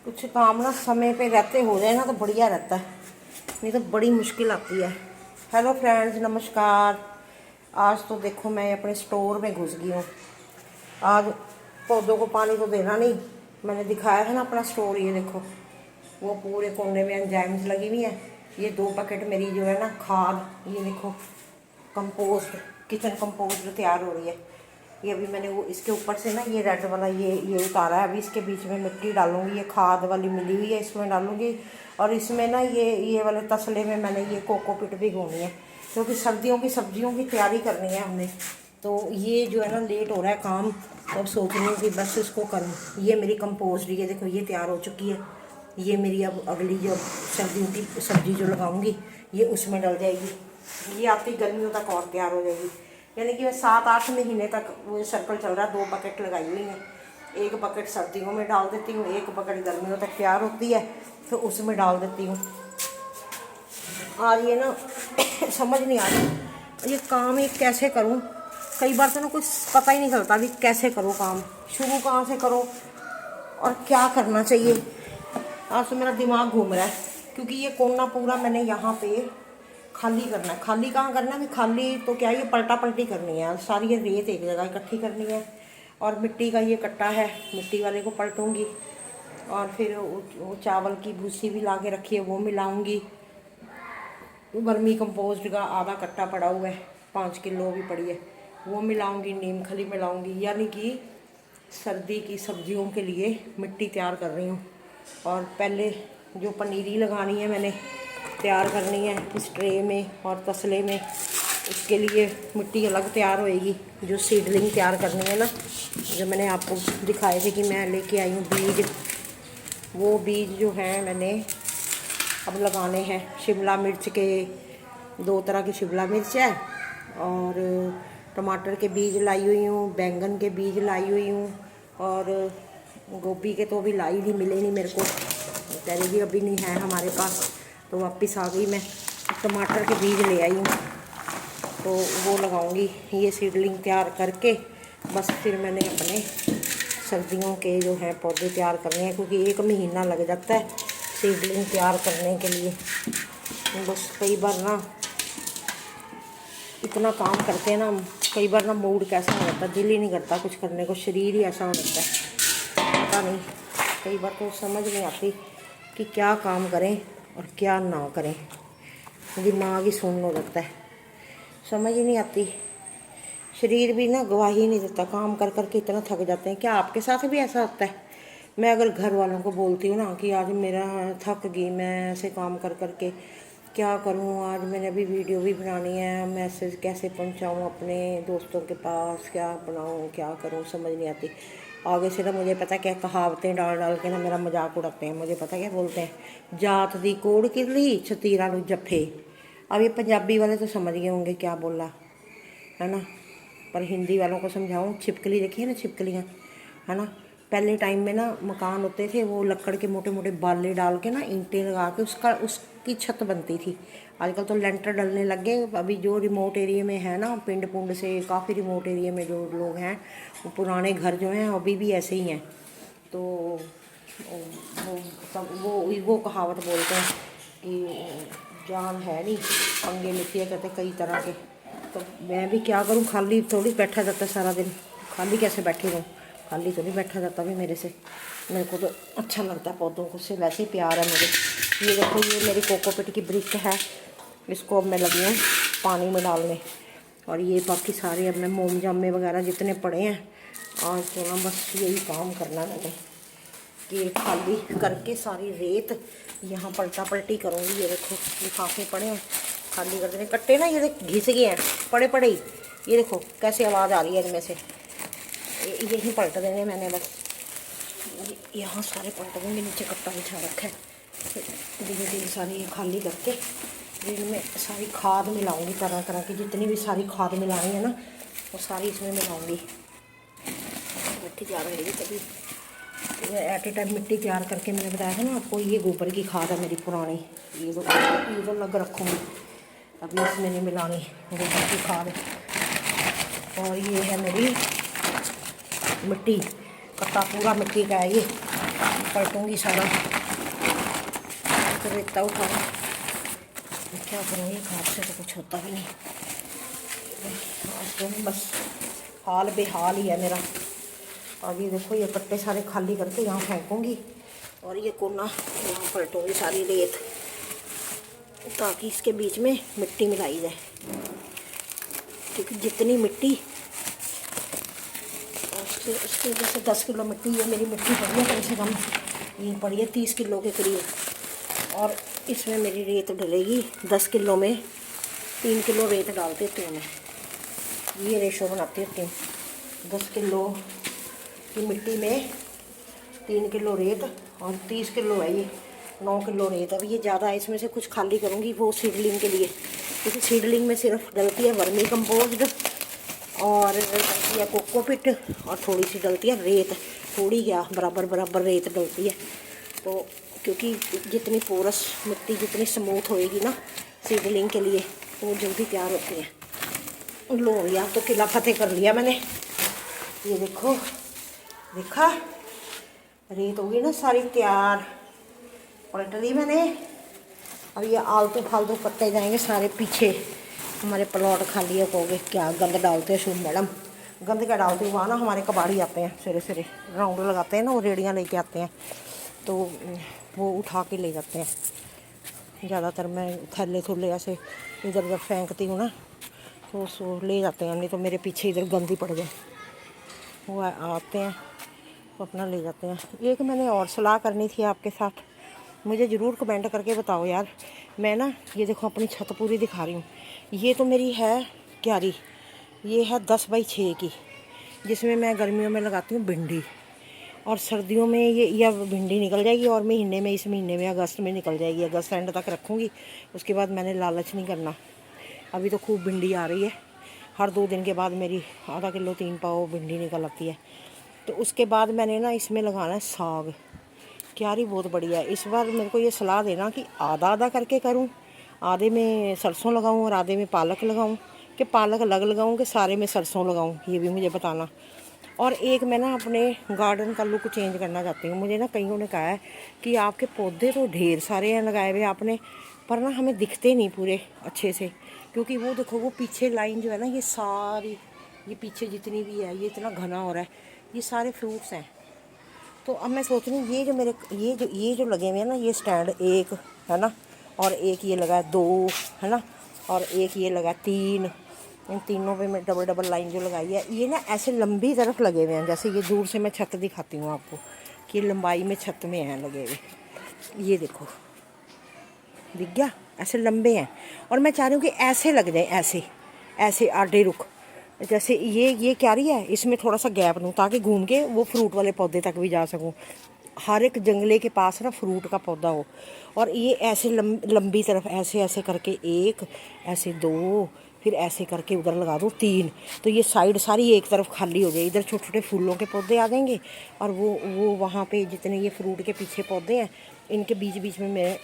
कुछ काम ना समय पे रहते हो जाए ना तो बढ़िया रहता है, नहीं तो बड़ी मुश्किल आती है। हेलो फ्रेंड्स, नमस्कार। आज तो देखो मैं अपने स्टोर में घुस गई हूँ। आज पौधों को पानी तो देना नहीं, मैंने दिखाया है ना अपना स्टोर। ये देखो वो पूरे कोने में एंजाइम्स लगी हुई हैं। ये 2 पैकेट मेरी जो है ना खाद, ये देखो कंपोस्ट, किचन कंपोस्ट जो तैयार हो रही है। ये अभी मैंने वो इसके ऊपर से ना ये रेड वाला ये उतारा है। अभी इसके बीच में मिट्टी डालूंगी, ये खाद वाली मिली हुई है, इसमें डालूंगी। और इसमें ना ये वाले तसले में मैंने ये कोकोपीट भिगोनी है, क्योंकि सर्दियों की सब्जियों की तैयारी करनी है हमने। तो ये जो है ना लेट हो रहा है काम, तो अब सोच रही हूँ कि बस इसको करूँ। ये मेरी कंपोस्ट, ये देखो ये तैयार हो चुकी है। ये मेरी अब अगली जो सर्दियों की सब्जी जो लगाऊंगी ये उसमें डल जाएगी। ये आती गर्मियों तक और तैयार हो जाएगी। यानी कि 7-8 महीने तक वो सर्कल चल रहा है। 2 बकेट लगाई हुई हैं, 1 बकेट सर्दियों में डाल देती हूँ, 1 बकेट गर्मियों तक तैयार होती है तो उसमें डाल देती हूँ। और ये ना समझ नहीं आ रही ये काम ये कैसे करूँ। कई बार तो ना कुछ पता ही नहीं चलता भी कैसे करो काम, शुरू कहाँ से करो और क्या करना चाहिए। आज तो मेरा दिमाग घूम रहा है, क्योंकि ये कोना पूरा मैंने यहाँ पे खाली करना है। खाली कहाँ करना है, खाली तो क्या ये पलटा पलटी करनी है, सारी ये रेत एक जगह इकट्ठी करनी है। और मिट्टी का ये कट्टा है, मिट्टी वाले को पलटूँगी। और फिर वो चावल की भूसी भी ला के रखी है, वो मिलाऊँगी। वर्मी कंपोस्ट का आधा कट्टा पड़ा हुआ है, 5 किलो भी पड़ी है, वो मिलाऊँगी। नीम खली मिलाऊँगी, यानी कि सर्दी की सब्जियों के लिए मिट्टी तैयार कर रही हूँ। और पहले जो पनीरी लगानी है मैंने तैयार करनी है इस ट्रे में और तसले में, उसके लिए मिट्टी अलग तैयार होएगी। जो सीडलिंग तैयार करनी है ना, जो मैंने आपको दिखाए थे कि मैं लेके आई हूँ बीज, वो बीज जो हैं मैंने अब लगाने हैं। शिमला मिर्च के 2 तरह की शिमला मिर्च है, और टमाटर के बीज लाई हुई हूँ, बैंगन के बीज लाई हुई हूँ, और गोभी के तो अभी लाई नहीं, मिले नहीं मेरे को, तेरे भी अभी नहीं है हमारे पास, तो वापस आ गई मैं। टमाटर के बीज ले आई हूँ तो वो लगाऊंगी। ये सीडलिंग तैयार करके बस फिर मैंने अपने सर्दियों के जो हैं पौधे तैयार करने हैं, क्योंकि 1 महीना लग जाता है सीडलिंग तैयार करने के लिए। बस कई बार ना इतना काम करते हैं ना, कई बार ना मूड कैसा हो जाता है, दिल ही नहीं करता कुछ करने को, शरीर ही ऐसा हो जाता है, पता नहीं। कई बार तो समझ नहीं आती कि क्या काम करें और क्या ना करें, दिमाग ही सुन्न हो जाता है, समझ ही नहीं आती। शरीर भी ना गवाही नहीं देता, काम कर कर के इतना थक जाते हैं। क्या आपके साथ भी ऐसा होता है? मैं अगर घर वालों को बोलती हूँ ना कि आज मेरा थक गई मैं ऐसे काम कर कर के, क्या करूँ, आज मैंने अभी वीडियो भी बनानी है, मैसेज कैसे पहुँचाऊँ अपने दोस्तों के पास, क्या बनाऊँ क्या करूँ, समझ नहीं आती। आगे से ना मुझे पता क्या कहावतें डाल डाल के ना मेरा मजाक उड़ाते हैं। मुझे पता क्या बोलते हैं, जात दी कोड़ किरली छतीरा नू जफे। अब ये पंजाबी वाले तो समझ गए होंगे क्या बोला है ना, पर हिंदी वालों को समझाऊँ। छिपकली देखिए ना, छिपकलियाँ है ना, पहले टाइम में ना मकान होते थे, वो लकड़ के मोटे मोटे बाले डाल के ना ईंटें लगा के उसकी छत बनती थी। आजकल तो लेंटर डलने लग गए। अभी जो रिमोट एरिया में है ना, पिंड पुंड से काफ़ी रिमोट एरिया में जो लोग हैं, वो पुराने घर जो हैं अभी भी ऐसे ही हैं। तो वो कहावत बोलते हैं कि जान है नहीं पंगे लेती है, कहते कई तरह के। तो मैं भी क्या करूं, खाली थोड़ी बैठा जाता सारा दिन, खाली कैसे बैठी रहूं, खाली तो नहीं बैठा जाता भी मेरे से। मेरे को तो अच्छा लगता है पौधों को, से वैसे ही प्यार है मुझे। ये देखो ये मेरी कोकोपीट की ब्रिक है, इसको अब मैं लगी हूँ पानी में डालने। और ये बाकी सारे अब मैं मोम जामे वगैरह जितने पड़े हैं, आज तो ना बस यही काम करना मैंने कि खाली करके सारी रेत यहाँ पलटा पलटी करूँगी। ये देखो लिफाफे पड़े हैं, खाली कर देने। कट्टे ना ये देख घिस गए हैं पड़े पड़े ही, ये देखो कैसे आवाज़ आ रही है इनमें से। यही पलट देने मैंने, बस यहाँ सारे पलट देंगे। नीचे कट्टा बिछा रखा है, धीरे धीरे सारी खाली करके इनमें सारी खाद मिलाऊंगी, तरह तरह की जितनी भी सारी खाद मिलानी है ना वो सारी इसमें मिलाऊंगी। मिट्टी तैयार होगी तभी, एट ए टाइम मिट्टी तैयार करके मैंने बताया था ना आपको। ये गोबर की खाद है मेरी पुरानी, ये तो लग रखूँगी, अभी इसमें नहीं मिलानी गोबर की खाद। और ये है मेरी मिट्टी, कट्टा पूरा मिट्टी का है ये, पलटूँगी सारा, तो रेता उठा, क्या करूँगी, हाथ से तो कुछ होता भी नहीं। आज तो बस हाल बेहाल ही है मेरा। अब ये देखो, ये कट्टे सारे खाली करके यहाँ फेंकूँगी और ये कोना यहाँ पलटूँगी सारी रेत, ताकि इसके बीच में मिट्टी मिलाई जाए। क्योंकि जितनी मिट्टी, उसके जैसे 10 किलो मिट्टी, ये मेरी मिट्टी पड़ी है कम से कम, ये पड़ी है 30 किलो के करीब, और इसमें मेरी रेत डलेगी 10 किलो में 3 किलो रेत डाल देती हूँ मैं। ये रेशो बनाती होती हूँ, 10 किलो की मिट्टी में 3 किलो रेत, और 30 किलो है ये, 9 किलो रेत। अब ये ज़्यादा है, इसमें से कुछ खाली करूँगी वो सीडलिंग के लिए, क्योंकि सीडलिंग में सिर्फ डलती है वर्मी कंपोस्ट और डलती है कोकोपिट, और थोड़ी सी डलती है रेत, थोड़ी क्या बराबर बराबर रेत डलती है। तो क्योंकि जितनी पोरस मिट्टी जितनी स्मूथ होएगी ना सीडलिंग के लिए, तो वो जल्दी तैयार होती है। लो या तो किला फतेह कर लिया मैंने, ये देखो, देखा रेत होगी ना सारी तैयार, पलट ली मैंने। अब ये आलतू फालतू कट्टे जाएंगे सारे पीछे, हमारे प्लॉट खाली है। कहोगे क्या गंद डालते हैं शुभ मैडम, गंद क्या डालते हो? वहाँ ना हमारे कबाड़ी आते हैं सवेरे सवेरे, राउंड लगाते हैं ना, वो रेड़ियाँ लेके आते हैं, तो वो उठा के ले जाते हैं। ज़्यादातर मैं थैले थुले ऐसे इधर उधर फेंकती हूँ ना, तो उसको ले जाते हैं, नहीं तो मेरे पीछे इधर गंदी पड़ जाए। वो आते हैं तो अपना ले जाते हैं। एक मैंने और सलाह करनी थी आपके साथ, मुझे ज़रूर कमेंट करके बताओ यार। मैं ना ये देखो अपनी छत पूरी दिखा रही हूँ, ये तो मेरी है क्यारी, ये है 10 बाई 6 की, जिसमें मैं गर्मियों में लगाती हूँ भिंडी, और सर्दियों में ये या भिंडी निकल जाएगी, और महीने में, इस महीने में अगस्त में निकल जाएगी, अगस्त एंड तक रखूँगी। उसके बाद मैंने लालच नहीं करना, अभी तो खूब भिंडी आ रही है, हर 2 दिन के बाद मेरी आधा किलो 3 पाव भिंडी निकल आती है। तो उसके बाद मैंने ना इसमें लगाना है साग, क्यारी बहुत बढ़िया है। इस बार मेरे को ये सलाह देना कि आधा आधा करके करूं, आधे में सरसों लगाऊं और आधे में पालक लगाऊं, कि पालक अलग लगाऊं कि सारे में सरसों लगाऊं, ये भी मुझे बताना। और एक मैं ना अपने गार्डन का लुक चेंज करना चाहती हूँ। मुझे ना कईयों ने कहा है कि आपके पौधे तो ढेर सारे हैं लगाए हुए आपने, पर ना हमें दिखते नहीं पूरे अच्छे से, क्योंकि वो देखो वो पीछे लाइन जो है ना, ये सारी, ये पीछे जितनी भी है, ये इतना घना हो रहा है, ये सारे फ्रूट्स हैं। तो अब मैं सोच रही हूँ ये जो मेरे ये जो लगे हुए हैं ना, ये स्टैंड एक है ना, और एक ये लगा है 2 है ना, और एक ये लगा 3, इन तीनों पे मैं डबल डबल लाइन जो लगाई है, ये ना ऐसे लंबी तरफ लगे हुए हैं। जैसे ये दूर से मैं छत दिखाती हूँ आपको कि लंबाई में छत में हैं लगे हुए, ये देखो दिख गया, ऐसे लंबे हैं। और मैं चाह रही हूँ कि ऐसे लग जाए, ऐसे ऐसे आधे रुख, जैसे ये क्यारी है, इसमें थोड़ा सा गैप दूँ ताकि घूम के वो फ्रूट वाले पौधे तक भी जा सकूँ। हर एक जंगले के पास ना फ्रूट का पौधा हो, और ये ऐसे लंबी तरफ ऐसे ऐसे करके 1, ऐसे 2, फिर ऐसे करके उधर लगा दूँ 3, तो ये साइड सारी एक तरफ खाली हो जाए। इधर छोटे छोटे फूलों के पौधे आ जाएंगे, और वो वहाँ पे जितने ये फ्रूट के पीछे पौधे हैं, इनके बीच बीच में मैं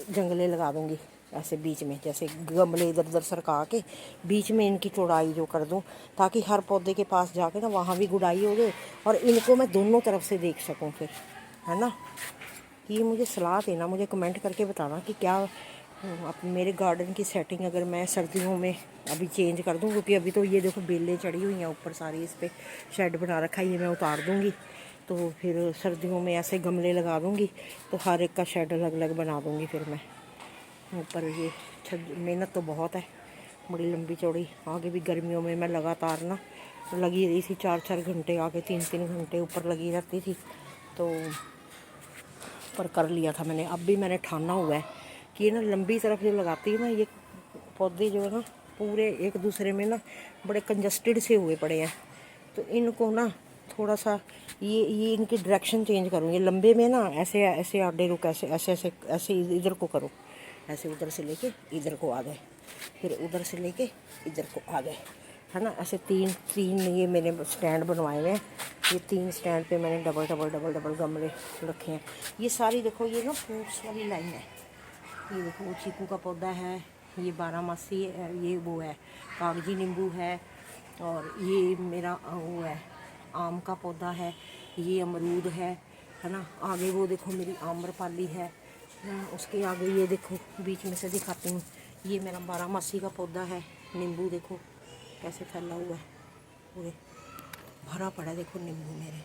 जंगले लगा दूँगी, ऐसे बीच में जैसे गमले इधर उधर सरका के बीच में इनकी चौड़ाई जो कर दूँ, ताकि हर पौधे के पास जाके ना वहाँ भी गुड़ाई हो जाए, और इनको मैं दोनों तरफ से देख सकूँ फिर, है ना। ये मुझे सलाह देना, मुझे कमेंट करके बताना कि क्या अब मेरे गार्डन की सेटिंग अगर मैं सर्दियों में अभी चेंज कर दूँ, क्योंकि अभी तो ये देखो बेलें चढ़ी हुई हैं ऊपर सारी, इस पर शेड बना रखा है, ये मैं उतार दूँगी। तो फिर सर्दियों में ऐसे गमले लगा दूँगी, तो हर एक का शेड अलग अलग बना दूँगी फिर मैं ऊपर। ये मेहनत तो बहुत है, बड़ी लंबी चौड़ी। आगे भी गर्मियों में मैं लगातार ना लगी रही थी, 4-4 घंटे, आगे 3-3 घंटे ऊपर लगी रहती थी, तो पर कर लिया था मैंने। अब भी मैंने ठाना हुआ है कि ये ना लंबी तरफ जो लगाती है ना, ये पौधे जो है ना पूरे एक दूसरे में ना बड़े कंजस्टेड से हुए पड़े हैं, तो इनको ना थोड़ा सा ये इनकी डायरेक्शन चेंज करूँगी। लंबे में ना ऐसे ऐसे आधे रुक, ऐसे ऐसे ऐसे ऐसे इधर को करो, ऐसे उधर से लेके इधर को आ गए, फिर उधर से लेके इधर को आ गए, है ना। ऐसे 3 ये मैंने स्टैंड बनवाए हुए हैं, ये 3 स्टैंड पे मैंने डबल डबल डबल डबल गमले रखे हैं। ये सारी देखो ये ना फ्रूट्स वाली लाइन है, ये देखो वो चीकू का पौधा है, ये 12 मासी है, ये वो है कागजी नींबू है, और ये मेरा वो है आम का पौधा है, ये अमरूद है, है ना। आगे वो देखो मेरी आम्रपाली है, उसके आगे ये देखो बीच में से दिखाती हूँ, ये मेरा 12 मासी का पौधा है। नींबू देखो कैसे फैला हुआ है, पूरे भरा पड़ा है देखो नींबू मेरे,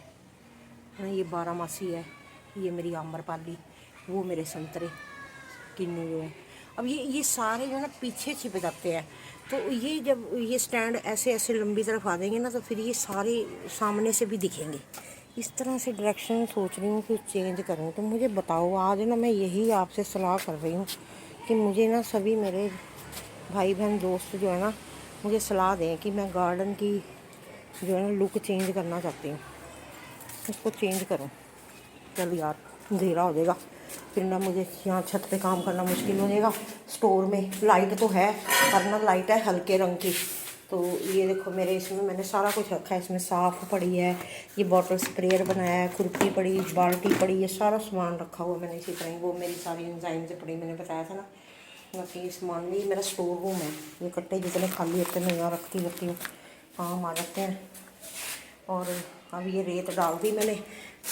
है ना। ये 12 मासी है, ये मेरी आम्रपाली, वो मेरे संतरे किन्नू जो है। अब ये सारे जो है ना पीछे छिप जाते हैं, तो ये जब ये स्टैंड ऐसे ऐसे लंबी तरफ आ जाएंगे ना, तो फिर ये सारे सामने से भी दिखेंगे। इस तरह से डायरेक्शन सोच रही हूँ कि चेंज करूँ। तो मुझे बताओ, आज ना मैं यही आपसे सलाह कर रही हूँ कि मुझे ना सभी मेरे भाई बहन दोस्त जो है ना मुझे सलाह दें कि मैं गार्डन की जो है ना लुक चेंज करना चाहती हूँ, उसको चेंज करूँ। चल यार, अंधेरा हो जाएगा फिर ना, मुझे यहाँ छत पे काम करना मुश्किल हो जाएगा। स्टोर में लाइट तो है पर ना लाइट है हल्के रंग की। तो ये देखो मेरे इसमें मैंने सारा कुछ रखा है, इसमें साफ़ पड़ी है, ये बॉटल स्प्रेयर बनाया है, खुरपी पड़ी, बाल्टी पड़ी, ये सारा सामान रखा हुआ मैंने इसी तरह। वो मेरी सारी एंजाइम से पड़ी, मैंने बताया था ना। बाकी ये सामान भी मेरा स्टोर रूम है, ये कट्टे जितने खाली होते हैं मैं यहाँ रखती हूँ, काम आ जाते हैं। और अब ये रेत डाल दी मैंने,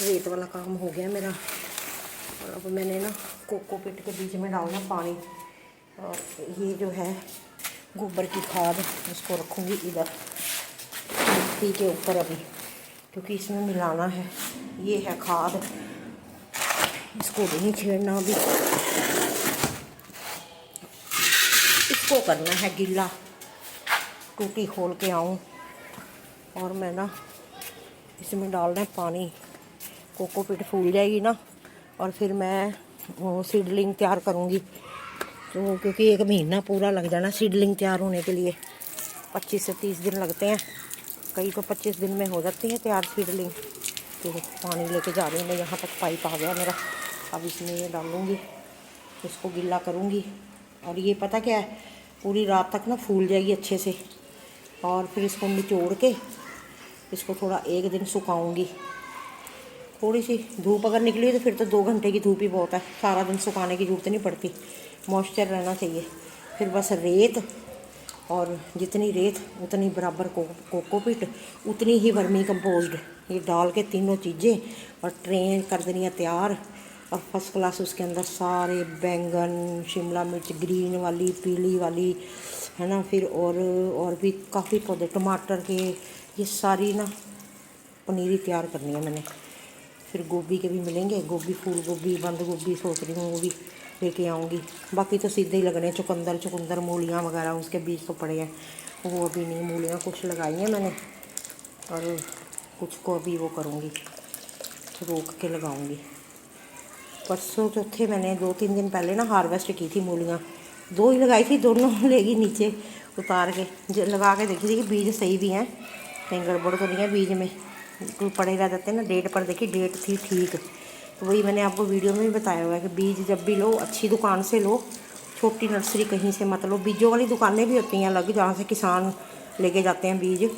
रेत वाला काम हो गया मेरा। और अब मैंने ना कोकोपीट के बीच में डालना पानी, और ये जो है गोबर की खाद, इसको रखूँगी इधर मिट्टी के ऊपर अभी, क्योंकि इसमें मिलाना है। ये है खाद, इसको नहीं छेड़ना अभी, इसको करना है गीला। टूटी खोल के आऊँ और मैं ना इसमें डालना है पानी, कोकोपीट फूल जाएगी ना, और फिर मैं वो सीडलिंग तैयार करूँगी। तो क्योंकि 1 महीना पूरा लग जाना सीडलिंग तैयार होने के लिए, 25 से 30 दिन लगते हैं, कई तो 25 दिन में हो जाती है तैयार सीडलिंग। तो पानी लेके जा रही हूँ मैं, यहाँ तक पाइप आ गया मेरा। अब इसमें ये डालूँगी, इसको गीला करूँगी, और ये पता क्या है, पूरी रात तक ना फूल जाएगी अच्छे से। और फिर इसको निचोड़ के इसको थोड़ा 1 दिन सुखाऊँगी। थोड़ी सी धूप अगर निकली तो फिर तो 2 घंटे की धूप ही बहुत है, सारा दिन सुखाने की ज़रूरत नहीं पड़ती, मॉइस्चर रहना चाहिए। फिर बस रेत, और जितनी रेत उतनी बराबर कोकोपीट, उतनी ही वर्मी कंपोज्ड, ये डाल के तीनों चीज़ें और ट्रेन कर देनी है तैयार। और फर्स्ट क्लास उसके अंदर सारे बैंगन, शिमला मिर्च, ग्रीन वाली, पीली वाली, है ना। फिर और भी काफ़ी पौधे, टमाटर के, ये सारी ना पनीरी तैयार करनी है मैंने। फिर गोभी के भी मिलेंगे, गोभी, फूल गोभी, बंद गोभी सोच रही हूँ वो भी लेके आऊँगी। बाकी तो सीधे ही लगने, चुकंदर मूलियाँ वगैरह उसके बीज तो पड़े हैं, वो अभी नहीं। मूलियाँ कुछ लगाई हैं मैंने, और कुछ को अभी वो करूँगी, रोक के लगाऊँगी। परसों चौथे मैंने 2-3 दिन पहले ना हार्वेस्ट की थी मूलियाँ, 2 ही लगाई थी, दोनों लेगी नीचे उतार के, लगा के देखी थी कि बीज सही भी हैं, कहीं गड़बड़ तो नहीं है बीज में, कोई पड़े रह जाते हैं ना। डेट पर देखी, डेट थी ठीक। तो वही मैंने आपको वीडियो में भी बताया हुआ है कि बीज जब भी लो अच्छी दुकान से लो, छोटी नर्सरी कहीं से मत लो। बीजों वाली दुकानें भी होती हैं अलग, जहाँ से किसान लेके जाते हैं बीज।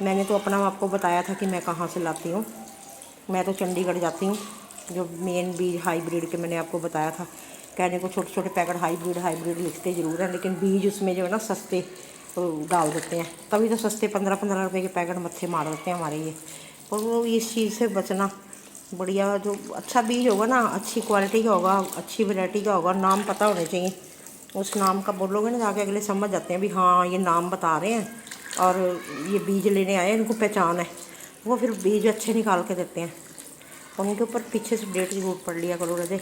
मैंने तो अपना आपको बताया था कि मैं कहाँ से लाती हूँ, मैं तो चंडीगढ़ जाती हूँ। जो मेन बीज हाइब्रिड के मैंने आपको बताया था, कहने को छोटे छोटे पैकेट हाइब्रिड लिखते ज़रूर हैं, लेकिन बीज उसमें जो है ना सस्ते डाल देते हैं, तभी तो सस्ते 15-15 रुपये के पैकेट मत्थे मार देते हैं हमारे ये। और वो इस चीज़ से बचना, बढ़िया जो अच्छा बीज होगा ना, अच्छी क्वालिटी का होगा, अच्छी वैरायटी का होगा, नाम पता होने चाहिए। उस नाम का बोलोगे ना, जाके अगले समझ जाते हैं भी हाँ ये नाम बता रहे हैं और ये बीज लेने आए हैं, इनको पहचान है। वो फिर बीज अच्छे निकाल के देते हैं। उनके ऊपर पीछे से डेट ज़रूर पढ़ लिया करो रजे,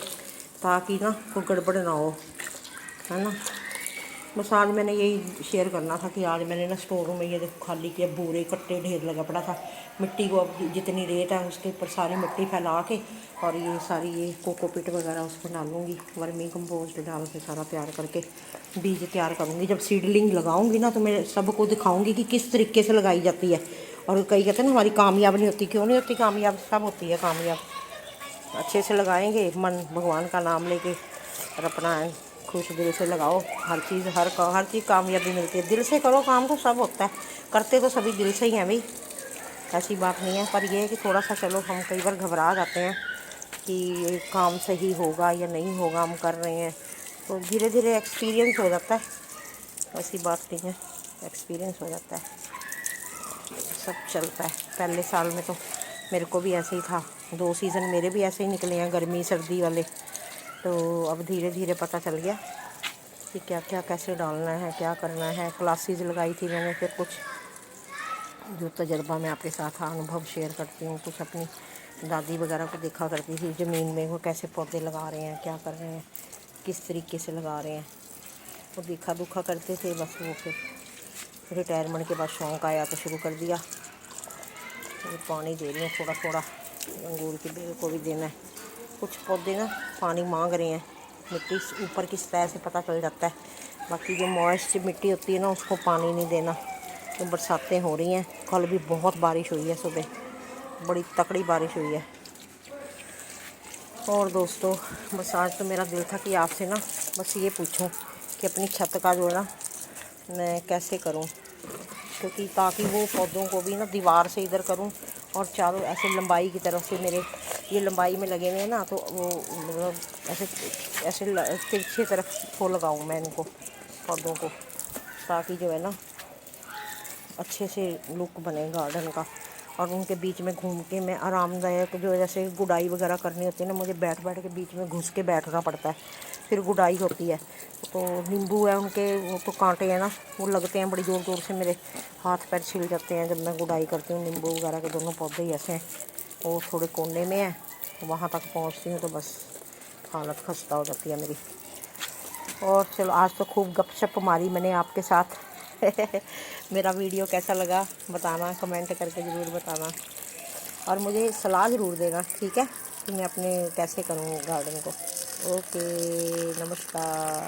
ताकि ना कोई गड़बड़ ना हो, है ना। बस आज मैंने यही शेयर करना था कि आज मैंने ना स्टोर रूम में ये देखो खाली किया, बोरे कट्टे ढेर लगा पड़ा था। मिट्टी को अब जितनी रेत है उसके ऊपर सारी मिट्टी फैला के, और ये सारी ये कोकोपीट वगैरह उस पर डालूँगी, वर्मी कंपोस्ट डाल के सारा तैयार करके बीज तैयार करूँगी। जब सीडलिंग लगाऊँगी ना तो मैं सबको दिखाऊँगी कि किस तरीके से लगाई जाती है। और कई कहते हैं ना हमारी कामयाब नहीं होती, क्यों नहीं होती कामयाब, सब होती है कामयाब। अच्छे से लगाएंगे, मन भगवान का नाम लेके, और अपना खुश दिल से लगाओ। हर चीज़ कामयाबी मिलती है, दिल से करो काम तो सब होता है। करते तो सभी दिल से ही हैं भाई, ऐसी बात नहीं है। पर ये है कि थोड़ा सा चलो हम कई बार घबरा जाते हैं कि काम सही होगा या नहीं होगा, हम कर रहे हैं तो धीरे धीरे एक्सपीरियंस हो जाता है। ऐसी बात नहीं है, एक्सपीरियंस हो जाता है, सब चलता है। पहले साल में तो मेरे को भी ऐसे ही था, 2 सीज़न मेरे भी ऐसे ही निकले हैं, गर्मी सर्दी वाले। तो अब धीरे धीरे पता चल गया कि क्या क्या कैसे डालना है, क्या करना है। क्लासेस लगाई थी मैंने, फिर कुछ जो तजर्बा मैं आपके साथ अनुभव शेयर करती हूँ। कुछ अपनी दादी वगैरह को देखा करती थी ज़मीन में, वो कैसे पौधे लगा रहे हैं, क्या कर रहे हैं, किस तरीके से लगा रहे हैं, वो देखा दुखा करते थे। बस वो फिर रिटायरमेंट के बाद शौक़ आया तो शुरू कर दिया। ये पानी दे रही हूँ थोड़ा थोड़ा, अंगूर की बेल को भी देना है। कुछ पौधे ना पानी मांग रहे हैं, मिट्टी ऊपर की सतह से पता चल जाता है। बाकी जो मॉइस्ट मिट्टी होती है ना, उसको पानी नहीं देना। तो बरसातें हो रही हैं, कल भी बहुत बारिश हुई है, सुबह बड़ी तकड़ी बारिश हुई है। और दोस्तों, बस आज तो मेरा दिल था कि आपसे ना बस ये पूछूं कि अपनी छत का जो है ना मैं कैसे करूं, क्योंकि ताकि वो पौधों को भी ना दीवार से इधर करूं और चारों ऐसे लंबाई की तरफ से, मेरे ये लंबाई में लगे हुए हैं ना, तो वो मतलब ऐसे ऐसे तिरछे तरफ को लगाऊं मैं इनको पौधों को, ताकि जो है ना अच्छे से लुक बने गार्डन का। और उनके बीच में घूम के मैं आरामदायक, जो जैसे गुडाई वगैरह करनी होती है ना, मुझे बैठ बैठ के बीच में घुस के बैठना पड़ता है, फिर गुडाई होती है। तो नींबू है उनके, वो तो कांटे हैं ना, वो लगते हैं बड़ी ज़ोर ज़ोर से, मेरे हाथ पैर छिल जाते हैं जब मैं गुडाई करती हूँ। नींबू वगैरह के दोनों पौधे ही ऐसे हैं, वो थोड़े कोने में है, वहाँ तक पहुँचती हूँ तो बस हालत खस्ता हो जाती है मेरी। और चलो, आज तो खूब गपशप मारी मैंने आपके साथ। मेरा वीडियो कैसा लगा बताना, कमेंट करके ज़रूर बताना, और मुझे सलाह ज़रूर देना, ठीक है, कि मैं अपने कैसे करूँ गार्डन को। ओके, नमस्कार।